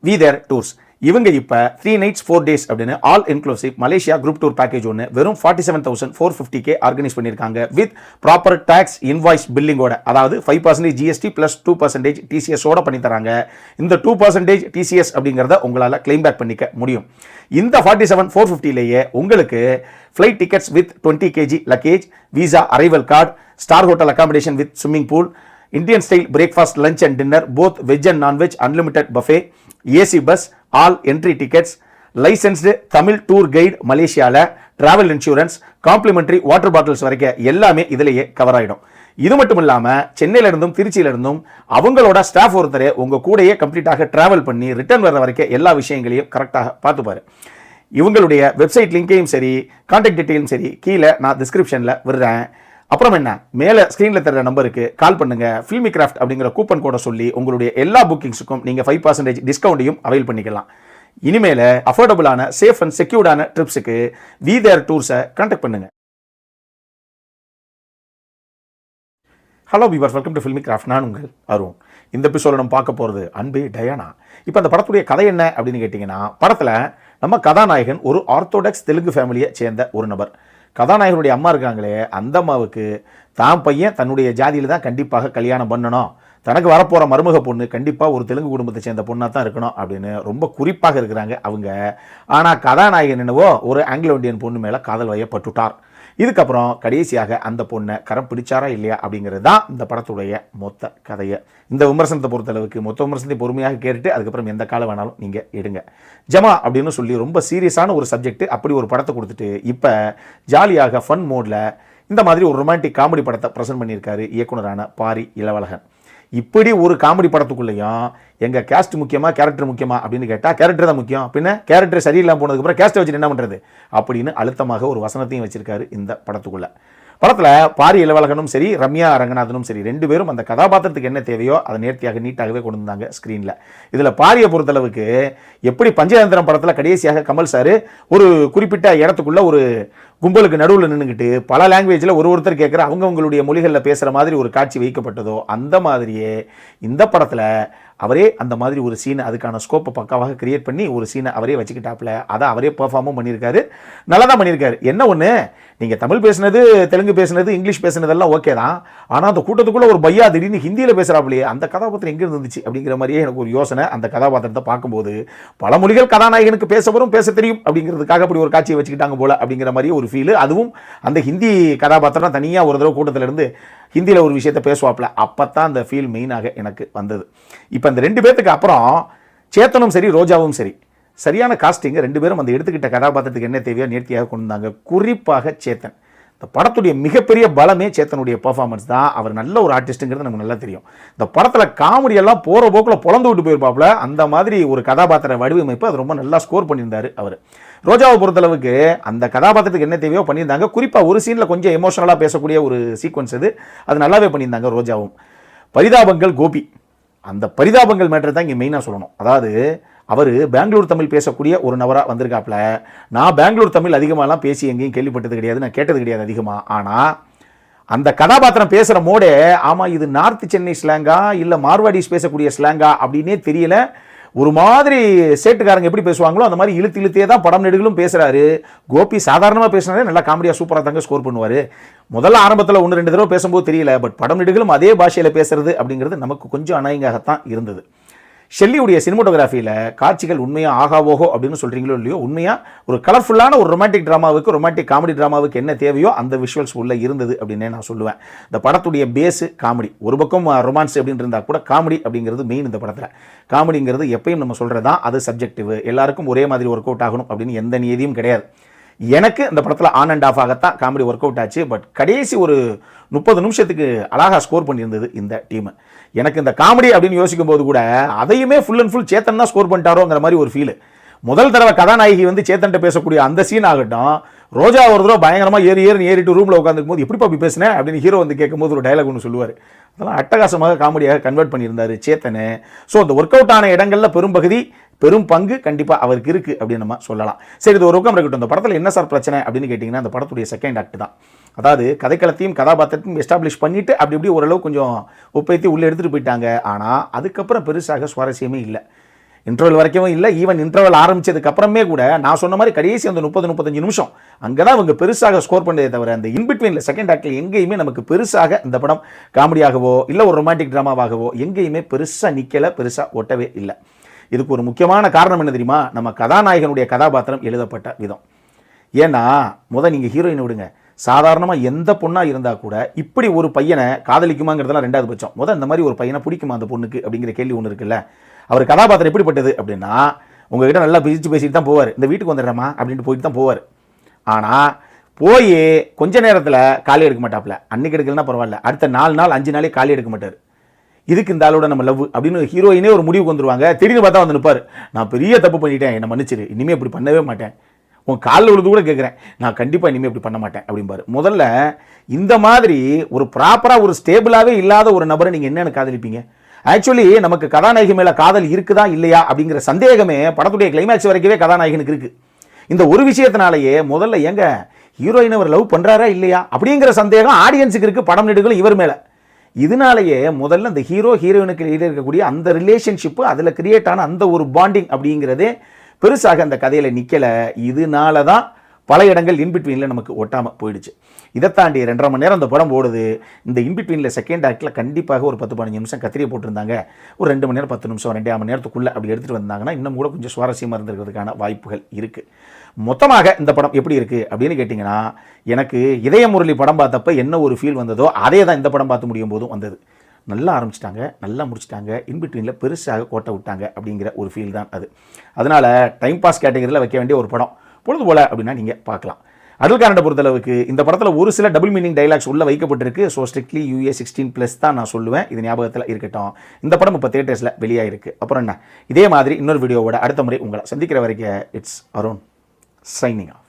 We there tours. இவங்க இப்போ 3 nights 4 days அப்படின்னு all inclusive Malaysia group tour package ஒன்று வெறும் 47,450 ஆர்கனைஸ் பண்ணியிருக்காங்க வித் ப்ராப்பர் டாக்ஸ் இன்வாய்ஸ் பில்லிங்கோட. அதாவது 5% ஜிஎஸ்டி ப்ளஸ் 2% டிசிஎஸோட பண்ணி தராங்க. இந்த 2% டிசிஎஸ் அப்படிங்கிறத உங்களால் கிளைம் பேக் பண்ணிக்க முடியும். இந்த 47,450லேயே உங்களுக்கு flight tickets with 20 kg luggage, visa arrival card, star hotel accommodation with swimming pool, Indian style breakfast lunch and dinner both veg and non veg, unlimited buffet, AC bus, all entry tickets, licensed Tamil tour guide மலேசியாவில், travel insurance, complimentary water bottles வரைக்கும் எல்லாமே இதிலேயே cover ஆகிடும். இது மட்டும் இல்லாமல் சென்னையில இருந்தும் திருச்சியில இருந்தும் அவங்களோட ஸ்டாஃப் ஒருத்தர் உங்க கூடயே கம்ப்ளீட்டாக டிராவல் பண்ணி ரிட்டர்ன் வர வரைக்கும் எல்லா விஷயங்களையும் கரெக்டாக பார்த்துப்பாரு. இவங்களுடைய வெப்சைட் லிங்கையும் சரி கான்டாக்ட் டீட்டெயிலும் சரி கீழே நான் டிஸ்கிரிப்ஷனில் விடுறேன். அப்புறம் என்ன, மேலே ஸ்க்ரீனில் தர நம்பருக்கு கால் பண்ணுங்க. ஃபில்மி கிராஃப்ட் அப்படிங்கிற கூப்பன் கோடை சொல்லி உங்களுடைய எல்லா புக்கிங்ஸுக்கும் நீங்கள் 5% டிஸ்கவுண்ட்டையும் அவைல் பண்ணிக்கலாம். இனிமேல் அஃபோர்டபுளான சேஃப் அண்ட் செக்யூர்டான ட்ரிப்ஸுக்கு வி தேர் டூர்ஸை கான்டாக்ட் பண்ணுங்க. Hello viewers, welcome to Filmi Craft. நான் உங்கள் அருண். இந்த எபிசோட நம்ம பார்க்க போகிறது அன்பே டயானா. இப்போ அந்த படத்துடைய கதை என்ன அப்படின்னு கேட்டிங்கன்னா, படத்தில் நம்ம கதாநாயகன் ஒரு ஆர்த்தோடாக்ஸ் தெலுங்கு ஃபேமிலியை சேர்ந்த ஒரு நபர். கதாநாயகனுடைய அம்மா இருக்காங்களே, அந்த அம்மாவுக்கு தான் பையன் தன்னுடைய ஜாதியில் தான் கண்டிப்பாக கல்யாணம் பண்ணணும், தனக்கு வரப்போகிற மருமக பொண்ணு கண்டிப்பாக ஒரு தெலுங்கு குடும்பத்தை சேர்ந்த பொண்ணாக தான் இருக்கணும் அப்படின்னு ரொம்ப குறிப்பாக இருக்கிறாங்க அவங்க. ஆனால் கதாநாயகன் என்னவோ ஒரு ஆங்கிலோ இந்தியன் பொண்ணு மேலே காதல் வயப்பட்டுட்டார். இதுக்கப்புறம் கடைசியாக அந்த பொண்ணை கரம் பிடிச்சாரா இல்லையா அப்படிங்கிறது தான் இந்த படத்துடைய மொத்த கதையை. இந்த விமர்சனத்தை பொறுத்தளவுக்கு மொத்த விமர்சனத்தை பொறுமையாக கேட்டுட்டு அதுக்கப்புறம் எந்த காலம் வேணாலும் நீங்கள் எடுங்க. ஜமா அப்படின்னு சொல்லி ரொம்ப சீரியஸான ஒரு சப்ஜெக்ட் அப்படி ஒரு படத்தை கொடுத்துட்டு இப்போ ஜாலியாக ஃபன் மோடில் இந்த மாதிரி ஒரு ரொமான்டிக் காமெடி படத்தை ப்ரெசென்ட் பண்ணியிருக்காரு இயக்குனரான பாரி இளவழகன். இப்படி ஒரு காமெடி படத்துக்குள்ளேயும் எங்கள் கேஸ்ட் முக்கியமா கேரக்டர் முக்கியமா அப்படின்னு கேட்டால் கேரக்டர் தான் முக்கியம், பின்ன கேரக்டர் சரியில்லாமல் போனதுக்கப்புறம் கேஸ்ட்டை வச்சுட்டு என்ன பண்ணுறது அப்படின்னு அழுத்தமாக ஒரு வசனத்தையும் வச்சிருக்காரு இந்த படத்துக்குள்ள. படத்தில் பாரி இளவழகனும் சரி ரம்யா ரங்கநாதனும் சரி ரெண்டு பேரும் அந்த கதாபாத்திரத்துக்கு என்ன தேவையோ அதை நேர்த்தியாக நீட்டாகவே கொண்டு வந்தாங்க ஸ்க்ரீனில். இதில் பாரியை பொறுத்தளவுக்கு எப்படி பஞ்சதந்திரம் படத்தில் கடைசியாக கமல் சார் ஒரு குறிப்பிட்ட இடத்துக்குள்ள ஒரு கும்பலுக்கு நடுவில் நின்றுக்கிட்டு பல லாங்குவேஜில் ஒருத்தர் கேட்குற அவங்களுடைய மொழிகளில் பேசுகிற மாதிரி ஒரு காட்சி வைக்கப்பட்டதோ அந்த மாதிரியே இந்த படத்தில் அவரே அந்த மாதிரி ஒரு சீனை அதுக்கான ஸ்கோப்பை பக்காவாக கிரியேட் பண்ணி ஒரு சீனை அவரே வச்சுக்கிட்டாப்புல அதை அவரே பெர்ஃபார்மும் பண்ணியிருக்காரு. நல்லா தான் பண்ணியிருக்காரு. என்ன ஒன்று, நீங்கள் தமிழ் பேசுனது தெலுங்கு பேசுனது இங்கிலீஷ் பேசுனதெல்லாம் ஓகே தான், ஆனால் அந்த கூட்டத்துக்குள்ளே ஒரு பையா திடீர்னு ஹிந்தியில் பேசுகிறாப்புலையே அந்த கதாபாத்திரம் எங்கே இருந்துச்சு அப்படிங்கிற மாதிரியே எனக்கு ஒரு யோசனை. அந்த கதாபாத்திரத்தை பார்க்கும்போது பல மொழிகள் கதாநாயகனுக்கு பேச வரும் பேச தெரியும் அப்படிங்கிறதுக்காக அப்படி ஒரு காட்சியை வச்சுக்கிட்டாங்க போல அப்படிங்கிற மாதிரி ஒரு ஃபீல். அதுவும் அந்த ஹிந்தி கதாபாத்திரம் தனியாக ஒரு தடவை கூட்டத்தில் இருந்து ஹிந்தியில் ஒரு விஷயத்தை பேசுவாப்பில், அப்போ தான் அந்த ஃபீல் மெயினாக எனக்கு வந்தது. இப்போ இந்த ரெண்டு பேர்த்துக்கு அப்புறம் சேத்தனும் சரி ரோஜாவும் சரி சரியான காஸ்டிங் ரெண்டு பேரும் அந்த எடுத்துக்கிட்ட கதாபாத்திரத்துக்கு என்ன தேவையோ நேர்த்தியாக கொண்டு வந்தாங்க. குறிப்பாக சேத்தன், இந்த படத்துடைய மிகப்பெரிய பலமே சேத்தனுடைய பெர்ஃபார்மன்ஸ் தான். அவர் நல்ல ஒரு ஆர்டிஸ்ட்டுங்கிறது நமக்கு நல்லா தெரியும். இந்த படத்தில் காமெடியெல்லாம் போகிற போக்கில் பொழந்து விட்டு போயிருப்பாப்புல, அந்த மாதிரி ஒரு கதாபாத்திர வடிவமைப்பு அது ரொம்ப நல்லா ஸ்கோர் பண்ணியிருந்தார் அவர். ரோஜாவை பொறுத்தளவுக்கு அந்த கதாபாத்திரத்துக்கு என்ன தேவையோ பண்ணியிருந்தாங்க. குறிப்பாக ஒரு சீனில் கொஞ்சம் எமோஷனலாக பேசக்கூடிய ஒரு சீக்வன்ஸ் அது நல்லாவே பண்ணியிருந்தாங்க ரோஜாவும். பரிதாபங்கள் கோபி, அந்த பரிதாபங்கள் மேட்டர் தான் இங்கே மெயினாக சொல்லணும். அதாவது அவர் பெங்களூர் தமிழ் பேசக்கூடிய ஒரு நபராக வந்திருக்காப்புல. நான் பெங்களூர் தமிழ் அதிகமாகலாம் பேசி எங்கேயும் கேள்விப்பட்டது கிடையாது, நான் கேட்டது கிடையாது அதிகமாக. ஆனால் அந்த கதாபாத்திரம் பேசுகிற மோடே ஆமாம் இது நார்த் சென்னை ஸ்லாங்கா இல்லை மார்வாடிஸ் பேசக்கூடிய ஸ்லாங்கா அப்படின்னே தெரியல. ஒரு மாதிரி சேட்டுக்காரங்க எப்படி பேசுவாங்களோ அந்த மாதிரி இழுத்தே தான் படம் நெடுகளும் பேசுகிறாரு. கோபி சாதாரணமாக பேசினாலே நல்லா காமெடியாக சூப்பராக தாங்க ஸ்கோர் பண்ணுவார். முதல்ல ஆரம்பத்தில் 1-2 தடவை பேசும்போது தெரியல, பட் படம் நெடுகளும் அதே பாஷையில் பேசுறது அப்படிங்கிறது நமக்கு கொஞ்சம் அநாயகத்தான் இருந்தது. ஷெல்லியுடைய சினிமோட்டோகிராஃபியில் காட்சிகள் உண்மையாக ஆகாவோகோ அப்படின்னு சொல்கிறீங்களோ இல்லையோ, உண்மையாக ஒரு கலர்ஃபுல்லான ஒரு ரொமான்டிக் ட்ராமாவுக்கு ரொமான்டிக் காமெடி ட்ராமாவுக்கு என்ன தேவையோ அந்த விஷுவல்ஸ் உள்ளே இருந்தது அப்படின்னே நான் சொல்லுவேன். இந்த படத்துடைய பேஸு காமெடி, ஒரு பக்கம் ரொமான்ஸ் அப்படின்னு இருந்தால் கூட காமெடி அப்படிங்கிறது மெயின். இந்த படத்தில் காமெடிங்கிறது எப்பயும் நம்ம சொல்கிறது தான், அது சப்ஜெக்டிவ், எல்லாருக்கும் ஒரே மாதிரி ஒர்க் அவுட் ஆகணும் அப்படின்னு எந்த நியதியும் கிடையாது. எனக்கு இந்த படத்தில் ஆன் அண்ட் ஆஃப் ஆகத்தான் காமெடி ஒர்க் அவுட் ஆச்சு. பட் கடைசி ஒரு 30 நிமிஷத்துக்கு அழகாக ஸ்கோர் பண்ணியிருந்தது இந்த டீம். எனக்கு இந்த காமெடி அப்படின்னு யோசிக்கும் போது கூட அதையுமே ஃபுல் அண்ட் ஃபுல் சேத்தன் தான் ஸ்கோர் பண்ணிட்டாரோங்கிற மாதிரி ஒரு ஃபீல். முதல் தடவை கதாநாயகி வந்து சேத்தன்ட்ட பேசக்கூடிய அந்த சீன் ஆகட்டும், ரோஜா ஒரு தடவை பயங்கரமாக ஏறிட்டு ரூமில் உட்காந்துக்கும் போது எப்படிப்பா அப்படி பேசினேன் அப்படின்னு ஹீரோ வந்து கேட்கும்போது ஒரு டைலாக் ஒன்று சொல்லுவார். அதெல்லாம் அட்டகாசமாக காமெடியாக கன்வெர்ட் பண்ணியிருந்தார் சேத்தனு. ஸோ அந்த ஒர்க் அவுட் ஆன இடங்களில் பெரும் பங்கு கண்டிப்பாக அவருக்கு இருக்குது அப்படின்னு நம்ம சொல்லலாம். சரி, இது ஒரு பக்கம் இருக்கட்டும். இந்த படத்தில் என்ன சார் பிரச்சனை அப்படின்னு கேட்டிங்கன்னா, அந்த படத்துடைய செகண்ட் ஆக்ட் தான். அதாவது கதைக்களத்தையும் கதாபாத்திரத்தையும் எஸ்டாப்ளிஷ் பண்ணிவிட்டு அப்படி ஓரளவு கொஞ்சம் உப்பைத்தி உள்ளே எடுத்துகிட்டு போயிட்டாங்க. ஆனால் அதுக்கப்புறம் பெருசாக சுவாரஸ்யமே இல்லை. இன்டர்வல் வரைக்கும் இல்லை, ஈவன் இன்டர்வல் ஆரம்பிச்சதுக்கு அப்புறமே கூட நான் சொன்ன மாதிரி கடைசி அந்த 30-35 நிமிஷம் அங்கே தான் அவங்க பெருசாக ஸ்கோர் பண்ணதே தவிர அந்த இன்பிட்வீனில் செகண்ட் ஆக்டில் எங்கேயுமே நமக்கு பெருசாக இந்த படம் காமெடியாகவோ இல்லை ஒரு ரொமான்டிக் ட்ராமாவாகவோ எங்கேயுமே பெருசாக நிற்கலை, பெருசாக ஒட்டவே இல்லை. இதுக்கு ஒரு முக்கியமான காரணம் என்ன தெரியுமா? நம்ம கதாநாயகனுடைய கதாபாத்திரம் எழுதப்பட்ட விதம். ஏன்னா நீங்கள் ஹீரோயினை விடுங்க, சாதாரணமாக எந்த பொண்ணாக இருந்தால் கூட இப்படி ஒரு பையனை காதலிக்குமாங்கிறதெல்லாம் ரெண்டாவது பட்சம். இந்த மாதிரி ஒரு பையனை பிடிக்குமா அந்த பொண்ணுக்கு அப்படிங்கிற கேள்வி ஒன்று இருக்குல்ல. அவர் கதாபாத்திரம் எப்படிப்பட்டது அப்படின்னா, உங்ககிட்ட நல்லா பேசிட்டு தான் போவார், இந்த வீட்டுக்கு வந்துடுறமா அப்படின்ட்டு போயிட்டு தான் போவார். ஆனால் போய் கொஞ்ச நேரத்தில் காலி எடுக்க மாட்டாப்ல. அன்னைக்கு எடுக்கலன்னா பரவாயில்ல, அடுத்த 4 நாள் 5 நாளே காலி எடுக்க மாட்டார். இதுக்கு இந்த ஆளோட நம்ம லவ் அப்படின்னு ஹீரோயினே ஒரு முடிவுக்கு வந்துருவாங்க. திடீர்னு பார்த்தா வந்து நிற்பார், நான் பெரிய தப்பு பண்ணிட்டேன், என்னை மன்னிச்சிரு, இனிமேல் இப்படி பண்ணவே மாட்டேன், உன் காலில் விழுது கூட கேட்குறேன், நான் கண்டிப்பாக இனிமேல் இப்படி பண்ண மாட்டேன் அப்படிம்பாரு. முதல்ல இந்த மாதிரி ஒரு ப்ராப்பராக ஒரு ஸ்டேபிளாகவே இல்லாத ஒரு நபரை நீங்கள் என்னென்னு காதலிப்பீங்க? ஆக்சுவலி நமக்கு கதாநாயகி மேலே காதல் இருக்குதா இல்லையா அப்படிங்கிற சந்தேகமே படத்துடைய கிளைமேக்ஸ் வரைக்கவே கதாநாயகனுக்கு இருக்கு. இந்த ஒரு விஷயத்தினாலேயே முதல்ல எங்க ஹீரோயின் அவர் லவ் பண்ணுறாரா இல்லையா அப்படிங்கிற சந்தேகம் ஆடியன்ஸுக்கு இருக்கு, படம் நடிகர்களும் இவர் மேலே. இதனாலேயே முதல்ல அந்த ஹீரோ ஹீரோயினுக்கு இடையே இருக்கக்கூடிய அந்த ரிலேஷன்ஷிப்பு, அதில் கிரியேட் ஆன அந்த ஒரு பாண்டிங் அப்படிங்கிறதே பெருசாக அந்த கதையில் நிற்கலை. இதனால தான் பல இடங்கள் இன்பிட்வீனில் நமக்கு ஒட்டாமல் போயிடுச்சு. இதை தாண்டி 2.5 மணி நேரம் அந்த படம் ஓடுது. இந்த இன்பிட்வீனில் செகண்ட் ஆக்டில் கண்டிப்பாக ஒரு 10-15 நிமிஷம் கத்திரியை போட்டிருந்தாங்க. ஒரு 2 மணி நேரம் 10 நிமிஷம் 2.5 மணி நேரத்துக்குள்ளே அப்படி எடுத்துகிட்டு வந்தாங்கன்னா இன்னும் கூட கொஞ்சம் சுவாரஸ்யமாக இருந்திருக்கிறதுக்கான வாய்ப்புகள் இருக்குது. மொத்தமாக இந்த படம் எப்படி இருக்குது அப்படின்னு கேட்டிங்கன்னா, எனக்கு இதய முரளி படம் பார்த்தப்ப என்ன ஒரு ஃபீல் வந்ததோ அதே தான் இந்த படம் பார்த்து முடியும் போதும் வந்தது. நல்லா ஆரம்பிச்சிட்டாங்க, நல்லா முடிச்சிட்டாங்க, இன்பிட்வீனில் பெருசாக கோட்டை விட்டாங்க அப்படிங்கிற ஒரு ஃபீல் தான் அது. அதனால் டைம் பாஸ் கேட்டகரியில் வைக்க வேண்டிய ஒரு படம், பொழுது போல அப்படின்னா நீங்கள் பார்க்கலாம். அடல் கானடை பொறுத்தளவுக்கு இந்த படத்தில் ஒரு சில டபுள் மீனிங் டைலாக்ஸ் உள்ள வைக்கப்பட்டிருக்கு. ஸோ ஸ்ட்ரிக்ட்லி UA 16+ தான் நான் சொல்லுவேன், இது ஞாபகத்தில் இருக்கட்டும். இந்த படம் இப்போ தியேட்டர்ஸில் வெளியாகிருக்கு. அப்புறம் என்ன, இதே மாதிரி இன்னொரு வீடியோவோட அடுத்த முறை உங்களை சந்திக்கிற வரைக்கும் இட்ஸ் அருண் சைனிங் ஆஃப்.